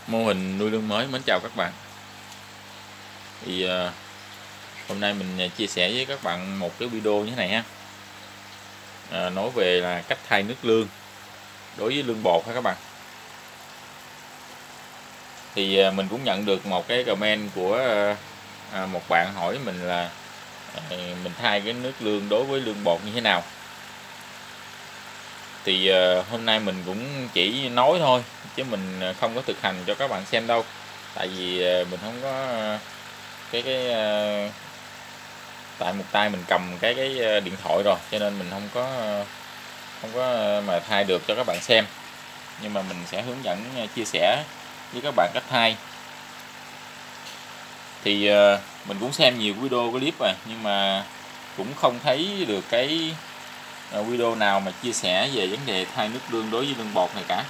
Mô hình nuôi lương mới. Mến chào các bạn. Thì hôm nay mình chia sẻ với các bạn một cái video như thế này ha. Nói về là cách thay nước lương đối với lương bột ha các bạn. Thì mình cũng nhận được một cái comment của một bạn hỏi mình là mình thay cái nước lương đối với lương bột như thế nào. Thì hôm nay mình cũng chỉ nói thôi chứ mình không có thực hành cho các bạn xem đâu. Tại vì mình không có tại một tay mình cầm cái điện thoại rồi, cho nên mình không có mà thay được cho các bạn xem. Nhưng mà mình sẽ hướng dẫn chia sẻ với các bạn cách thay. Thì mình cũng xem nhiều video clip rồi nhưng mà cũng không thấy được cái video nào mà chia sẻ về vấn đề thay nước lương đối với lương bột này cả.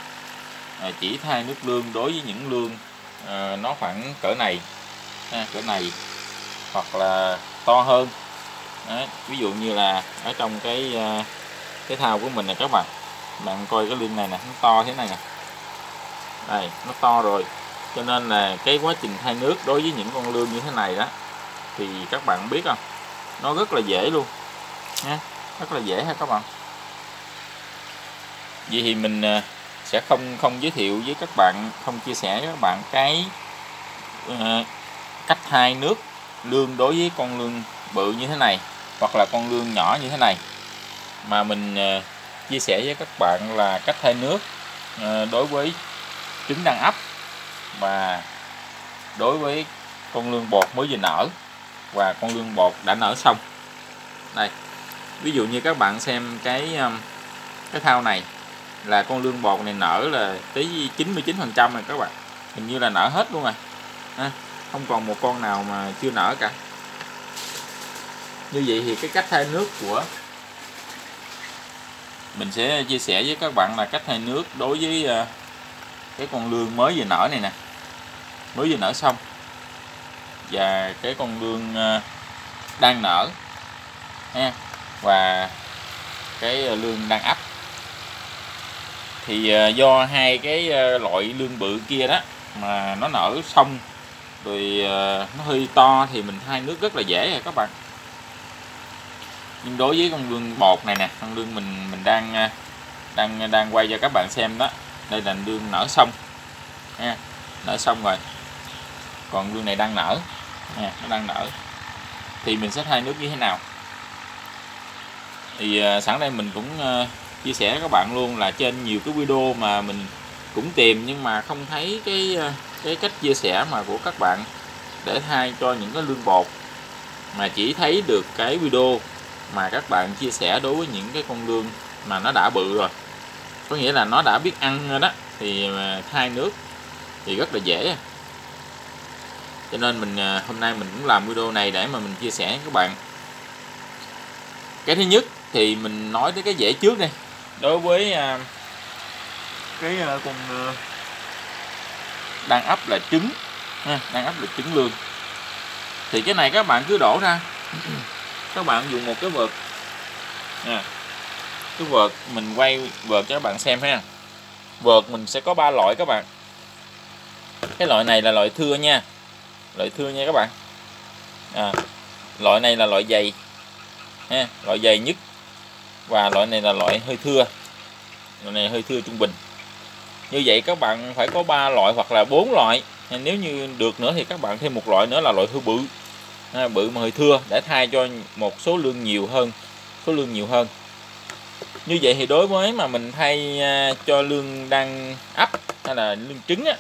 Chỉ thay nước lương đối với những lương nó khoảng cỡ này, cỡ này hoặc là to hơn. Đấy, ví dụ như là ở trong cái thao của mình này các bạn coi cái lương này nè, nó to thế này nè, đây nó to rồi, cho nên là cái quá trình thay nước đối với những con lương như thế này đó thì các bạn biết không, nó rất là dễ luôn nha, rất là dễ ha các bạn. Vậy thì mình sẽ không giới thiệu với các bạn, không chia sẻ với các bạn cái cách thay nước lương đối với con lương bự như thế này hoặc là con lương nhỏ như thế này, mà mình chia sẻ với các bạn là cách thay nước đối với trứng đang ấp và đối với con lương bột mới vừa nở và con lương bột đã nở xong. Đây, ví dụ như các bạn xem cái thao này là con lương bột này nở là tới 99% rồi các bạn, hình như là nở hết luôn rồi, không còn một con nào mà chưa nở cả. Như vậy thì cái cách thay nước của mình sẽ chia sẻ với các bạn là cách thay nước đối với cái con lương mới vừa nở này nè, mới vừa nở xong, và cái con lương đang nở ha, và cái lương đang ấp. Thì do hai cái loại lương bự kia đó mà nó nở xong rồi, nó hơi to thì mình thay nước rất là dễ rồi các bạn. Nhưng đối với con lương bột này nè, con lương mình đang quay cho các bạn xem đó, đây là lương nở xong ha, nở xong rồi, còn lương này đang nở nha, nó đang nở, thì mình sẽ thay nước như thế nào. Thì sẵn đây mình cũng chia sẻ với các bạn luôn là trên nhiều cái video mà mình cũng tìm nhưng mà không thấy cái cách chia sẻ mà của các bạn để thay cho những cái lương bột, mà chỉ thấy được cái video mà các bạn chia sẻ đối với những cái con lương mà nó đã bự rồi, có nghĩa là nó đã biết ăn rồi đó, thì thay nước thì rất là dễ. Cho nên mình hôm nay mình cũng làm video này để mà mình chia sẻ với các bạn. Cái thứ nhất thì mình nói tới cái dễ trước đây, đối với cái con đang ấp là trứng, đang ấp là trứng lương, thì cái này các bạn cứ đổ ra. Các bạn dùng một cái vợt, cái vợt mình quay vợt cho các bạn xem ha. Vợt mình sẽ có 3 loại các bạn. Cái loại này là loại thưa nha, loại thưa nha các bạn. Loại này là loại dày ha, loại dày nhất, và loại này là loại hơi thưa, loại này hơi thưa trung bình. Như vậy các bạn phải có 3 loại hoặc là 4 loại, nếu như được nữa thì các bạn thêm một loại nữa là loại thưa bự, bự mà hơi thưa, để thay cho một số lương nhiều hơn, Như vậy thì đối với mà mình thay cho lương đang ấp hay là lương trứng á,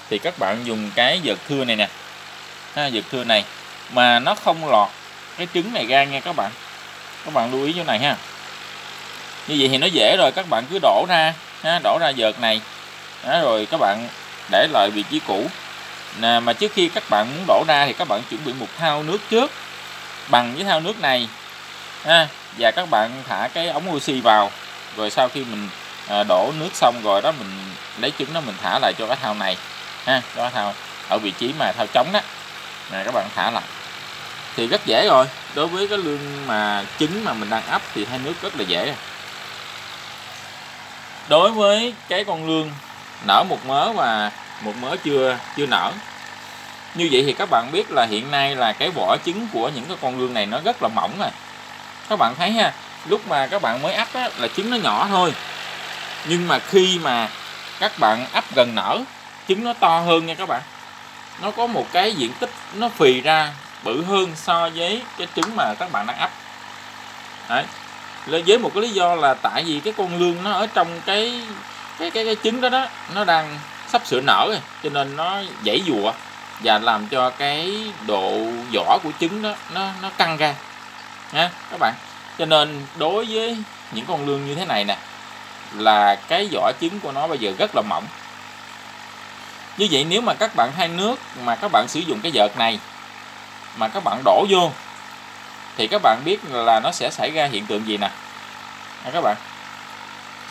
thì các bạn dùng cái vợt thưa này nè, vợt thưa này mà nó không lọt cái trứng này ra nha các bạn. Các bạn lưu ý chỗ này ha. Như vậy thì nó dễ rồi, các bạn cứ đổ ra, đổ ra vợt này, rồi các bạn để lại vị trí cũ. Mà trước khi các bạn muốn đổ ra thì các bạn chuẩn bị một thao nước trước bằng với thao nước này, và các bạn thả cái ống oxy vào, rồi sau khi mình đổ nước xong rồi đó, mình lấy trứng đó mình thả lại cho cái thao này, cho cái thao ở vị trí mà thao trống đó, các bạn thả lại thì rất dễ rồi. Đối với cái lương mà trứng mà mình đang ấp thì thay nước rất là dễ. Đối với cái con lương nở một mớ và một mớ chưa nở. Như vậy thì các bạn biết là hiện nay là cái vỏ trứng của những cái con lươn này nó rất là mỏng rồi. Các bạn thấy ha, lúc mà các bạn mới ấp á, là trứng nó nhỏ thôi. Nhưng mà khi mà các bạn ấp gần nở, trứng nó to hơn nha các bạn. Nó có một cái diện tích nó phì ra bự hơn so với cái trứng mà các bạn đang ấp. Đấy. Với một cái lý do là tại vì cái con lươn nó ở trong cái trứng đó nó đang sắp sửa nở rồi, cho nên nó giãy giụa và làm cho cái độ vỏ của trứng đó nó căng ra nha các bạn. Cho nên đối với những con lươn như thế này nè, là cái vỏ trứng của nó bây giờ rất là mỏng. Như vậy nếu mà các bạn thay nước mà các bạn sử dụng cái vợt này mà các bạn đổ vô thì các bạn biết là nó sẽ xảy ra hiện tượng gì nè. Các bạn,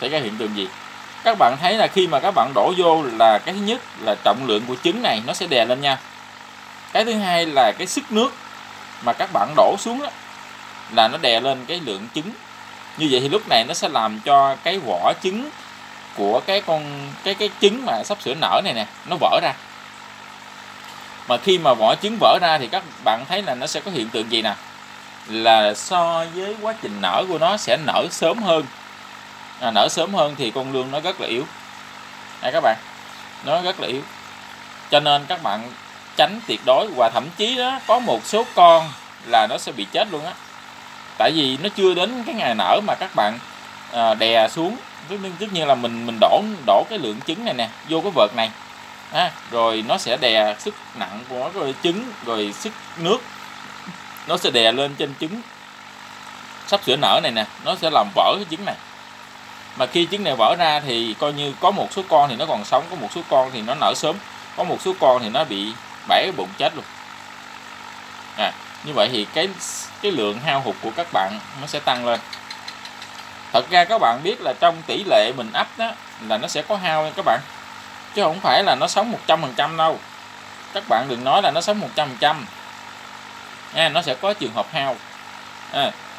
xảy ra hiện tượng gì? Các bạn thấy là khi mà các bạn đổ vô là cái thứ nhất là trọng lượng của trứng này nó sẽ đè lên nha. Cái thứ hai là cái sức nước mà các bạn đổ xuống đó, là nó đè lên cái lượng trứng. Như vậy thì lúc này nó sẽ làm cho cái vỏ trứng của cái trứng mà sắp sửa nở này nè, nó vỡ ra. Mà khi mà vỏ trứng vỡ ra thì các bạn thấy là nó sẽ có hiện tượng gì nè, là so với quá trình nở của nó sẽ nở sớm hơn. Nở sớm hơn thì con lươn nó rất là yếu. Đây các bạn, nó rất là yếu. Cho nên các bạn tránh tuyệt đối, và thậm chí đó có một số con là nó sẽ bị chết luôn á. Tại vì nó chưa đến cái ngày nở mà các bạn đè xuống. Tất nhiên là mình đổ cái lượng trứng này nè vô cái vợt này, rồi nó sẽ đè sức nặng của rồi trứng, rồi sức nước nó sẽ đè lên trên trứng sắp sửa nở này nè, nó sẽ làm vỡ cái trứng này. Mà khi trứng này vỡ ra thì coi như có một số con thì nó còn sống, có một số con thì nó nở sớm, có một số con thì nó bị bể cái bụng chết luôn. Như vậy thì cái lượng hao hụt của các bạn nó sẽ tăng lên. Thật ra các bạn biết là trong tỷ lệ mình ấp đó là nó sẽ có hao nha các bạn, chứ không phải là nó sống 100% đâu. Các bạn đừng nói là nó sống 100%. Nó sẽ có trường hợp hao.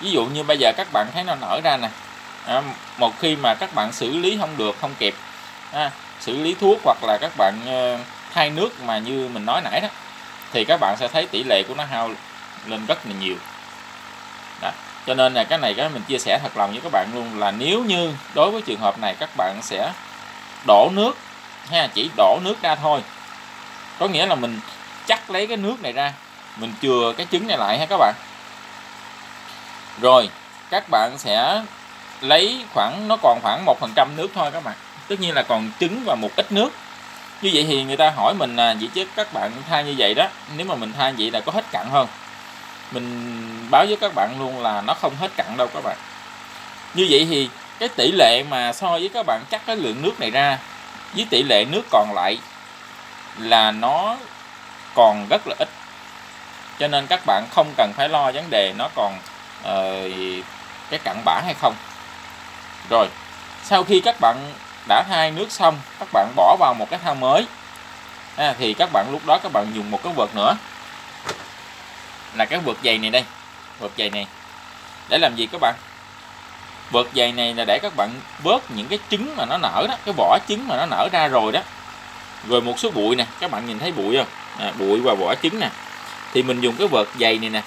Ví dụ như bây giờ các bạn thấy nó nở ra nè, một khi mà các bạn xử lý không được, không kịp xử lý thuốc hoặc là các bạn thay nước mà như mình nói nãy đó, thì các bạn sẽ thấy tỷ lệ của nó hao lên rất là nhiều. Đó. Cho nên là cái này mình chia sẻ thật lòng với các bạn luôn, là nếu như đối với trường hợp này các bạn sẽ đổ nước chỉ đổ nước ra thôi. Có nghĩa là mình chắc lấy cái nước này ra, mình chừa cái trứng này lại ha các bạn. Rồi các bạn sẽ lấy nó còn khoảng 1% nước thôi các bạn. Tất nhiên là còn trứng và một ít nước. Như vậy thì người ta hỏi mình là vậy chứ các bạn thay như vậy đó, nếu mà mình thay vậy là có hết cặn không? Mình báo với các bạn luôn là nó không hết cặn đâu các bạn. Như vậy thì cái tỷ lệ mà so với các bạn chắc cái lượng nước này ra với tỷ lệ nước còn lại là nó còn rất là ít. Cho nên các bạn không cần phải lo vấn đề nó còn cái cặn bã hay không. Rồi sau khi các bạn đã thay nước xong, các bạn bỏ vào một cái thau mới thì các bạn lúc đó các bạn dùng một cái vợt nữa, là cái vợt dày này đây. Vợt dày này để làm gì các bạn? Vợt dày này là để các bạn vớt những cái trứng mà nó nở đó, cái vỏ trứng mà nó nở ra rồi đó, rồi một số bụi nè, các bạn nhìn thấy bụi không? Bụi và vỏ trứng nè, thì mình dùng cái vợt dày này nè,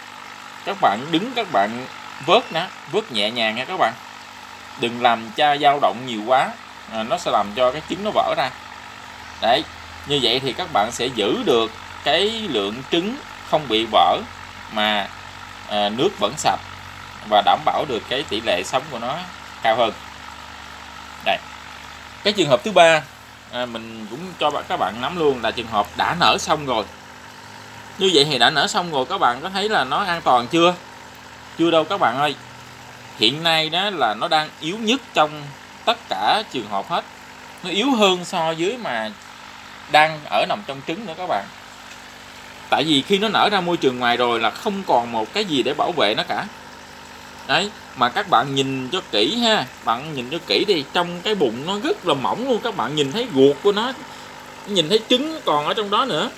các bạn đứng các bạn vớt nhẹ nhàng nha các bạn, đừng làm cho dao động nhiều quá, nó sẽ làm cho cái trứng nó vỡ ra. Đấy, như vậy thì các bạn sẽ giữ được cái lượng trứng không bị vỡ mà nước vẫn sạch và đảm bảo được cái tỷ lệ sống của nó cao hơn. Đây, cái trường hợp thứ ba mình cũng cho các bạn nắm luôn, là trường hợp đã nở xong rồi. Như vậy thì đã nở xong rồi, các bạn có thấy là nó an toàn chưa? Chưa đâu các bạn ơi. Hiện nay đó là nó đang yếu nhất trong tất cả trường hợp hết. Nó yếu hơn so với mà đang nằm trong trứng nữa các bạn. Tại vì khi nó nở ra môi trường ngoài rồi là không còn một cái gì để bảo vệ nó cả. Đấy, mà các bạn nhìn cho kỹ ha, bạn nhìn cho kỹ đi, trong cái bụng nó rất là mỏng luôn, các bạn nhìn thấy ruột của nó, nhìn thấy trứng còn ở trong đó nữa.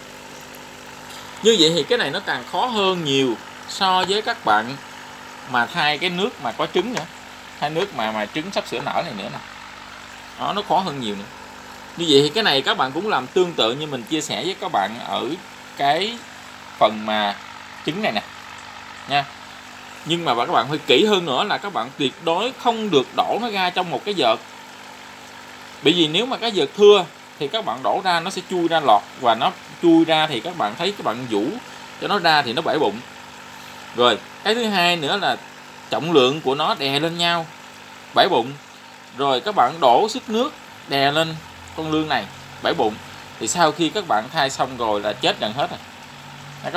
Như vậy thì cái này nó càng khó hơn nhiều so với các bạn mà thay cái nước mà có trứng nữa, thay nước mà trứng sắp sửa nở này nữa nè. Đó, nó khó hơn nhiều nữa. Như vậy thì cái này các bạn cũng làm tương tự như mình chia sẻ với các bạn ở cái phần mà trứng này nè nha. Nhưng mà các bạn phải kỹ hơn nữa là các bạn tuyệt đối không được đổ nó ra trong một cái vợt. Bởi vì nếu mà cái vợt thưa thì các bạn đổ ra nó sẽ chui ra lọt, và nó chui ra thì các bạn thấy các bạn vũ cho nó ra thì nó bể bụng. Rồi cái thứ hai nữa là trọng lượng của nó đè lên nhau bể bụng. Rồi các bạn đổ sức nước đè lên con lươn này bể bụng, thì sau khi các bạn thay xong rồi là chết gần hết rồi. Đây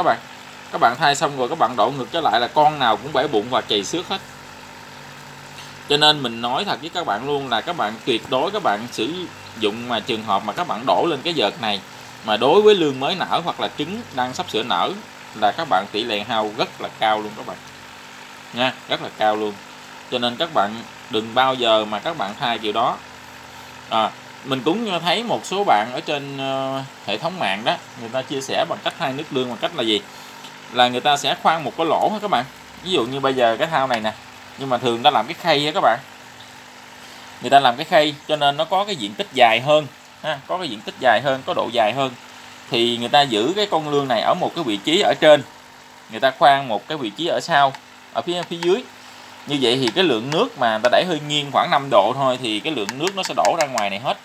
các bạn thay xong rồi các bạn đổ ngược trở lại là con nào cũng bể bụng và chày xước hết. Cho nên mình nói thật với các bạn luôn là các bạn tuyệt đối các bạn sử dụng mà trường hợp mà các bạn đổ lên cái vợt này mà đối với lươn mới nở hoặc là trứng đang sắp sửa nở là các bạn tỷ lệ hao rất là cao luôn các bạn nha, rất là cao luôn. Cho nên các bạn đừng bao giờ mà các bạn thay kiểu đó. Mình cũng thấy một số bạn ở trên hệ thống mạng đó, người ta chia sẻ bằng cách thay nước lương bằng cách là gì? Là người ta sẽ khoan một cái lỗ các bạn. Ví dụ như bây giờ cái thao này nè, nhưng mà thường ta làm cái khay á các bạn. Người ta làm cái khay cho nên nó có cái diện tích dài hơn ha, có cái diện tích dài hơn, có độ dài hơn. Thì người ta giữ cái con lương này ở một cái vị trí ở trên, người ta khoan một cái vị trí ở sau, ở phía dưới. Như vậy thì cái lượng nước mà ta đẩy hơi nghiêng khoảng 5 độ thôi thì cái lượng nước nó sẽ đổ ra ngoài này hết.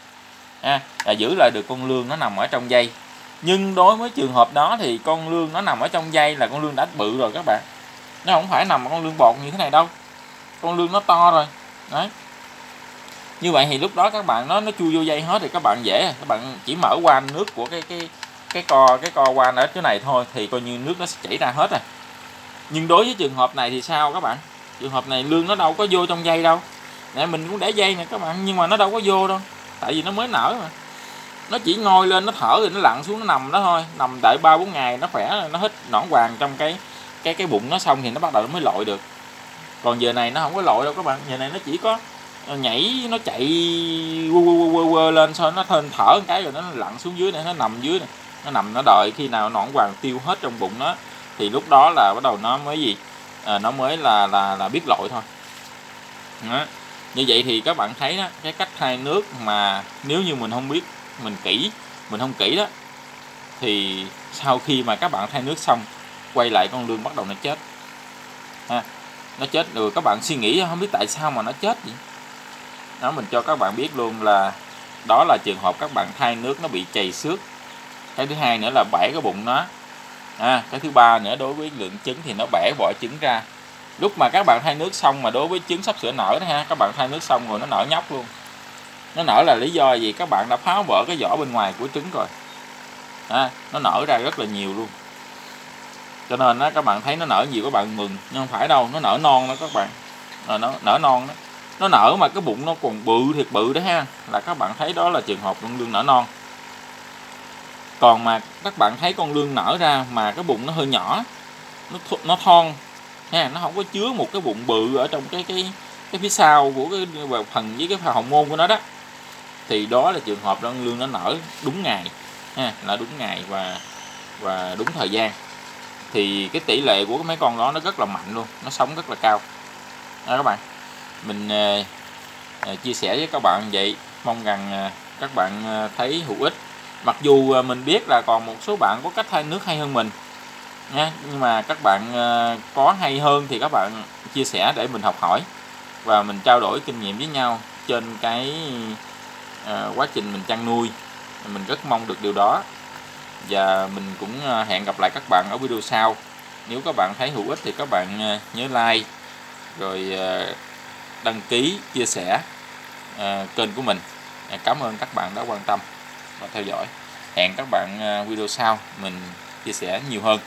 Là giữ lại được con lương nó nằm ở trong dây. Nhưng đối với trường hợp đó thì con lương nó nằm ở trong dây là con lương đã bự rồi các bạn. Nó không phải nằm ở con lương bột như thế này đâu. Con lương nó to rồi. Đấy. Như vậy thì lúc đó các bạn nó chui vô dây hết thì các bạn dễ, các bạn chỉ mở van nước của cái co van ở chỗ này thôi thì coi như nước nó sẽ chảy ra hết rồi. Nhưng đối với trường hợp này thì sao các bạn? Trường hợp này lương nó đâu có vô trong dây đâu. Nè mình cũng để dây nè các bạn, nhưng mà nó đâu có vô đâu. Tại vì nó mới nở mà. Nó chỉ ngồi lên nó thở rồi nó lặn xuống nó nằm đó thôi, nằm đợi 3-4 ngày nó khỏe, nó hít nõn hoàng trong cái bụng nó xong thì nó bắt đầu nó mới lội được. Còn giờ này nó không có lội đâu các bạn, giờ này nó chỉ có nhảy, nó chạy quơ lên xong nó thở một cái rồi nó lặn xuống dưới này, nó nằm dưới này. Nó nằm nó đợi khi nào nõn hoàng tiêu hết trong bụng nó thì lúc đó là bắt đầu nó mới gì? Nó mới là biết lội thôi. Đó. Như vậy thì các bạn thấy đó, cái cách thay nước mà nếu như mình không biết, mình không kỹ đó thì sau khi mà các bạn thay nước xong quay lại con lương bắt đầu nó chết. Nó chết rồi các bạn suy nghĩ không biết tại sao mà nó chết vậy. Đó, mình cho các bạn biết luôn là đó là trường hợp các bạn thay nước nó bị chày xước. Cái thứ hai nữa là bể cái bụng nó. Cái thứ ba nữa đối với lượng trứng thì nó bể vỏ trứng ra. Lúc mà các bạn thay nước xong mà đối với trứng sắp sửa nở đó ha, các bạn thay nước xong rồi nó nở nhóc luôn. Nó nở là lý do gì? Các bạn đã phá vỡ cái vỏ bên ngoài của trứng rồi. Nó nở ra rất là nhiều luôn. Cho nên đó, các bạn thấy nó nở nhiều các bạn mừng, nhưng không phải đâu, nó nở non đó các bạn. Nó nở non đó. Nó nở mà cái bụng nó còn bự thiệt bự đó ha, là các bạn thấy đó là trường hợp con lương nở non. Còn mà các bạn thấy con lương nở ra mà cái bụng nó hơi nhỏ, nó thon ha, nó không có chứa một cái bụng bự ở trong cái phía sau của cái phần với cái hậu môn của nó đó, thì đó là trường hợp con lương nó nở đúng ngày ha, là đúng ngày và đúng thời gian. Thì cái tỷ lệ của mấy con đó nó rất là mạnh luôn, nó sống rất là cao đó các bạn. Mình chia sẻ với các bạn vậy, mong rằng các bạn thấy hữu ích. Mặc dù mình biết là còn một số bạn có cách thay nước hay hơn mình nha, nhưng mà các bạn có hay hơn thì các bạn chia sẻ để mình học hỏi và mình trao đổi kinh nghiệm với nhau trên cái quá trình mình chăn nuôi. Mình rất mong được điều đó. Và mình cũng hẹn gặp lại các bạn ở video sau. Nếu các bạn thấy hữu ích thì các bạn nhớ like, rồi đăng ký, chia sẻ kênh của mình. Cảm ơn các bạn đã quan tâm và theo dõi. Hẹn các bạn video sau mình chia sẻ nhiều hơn.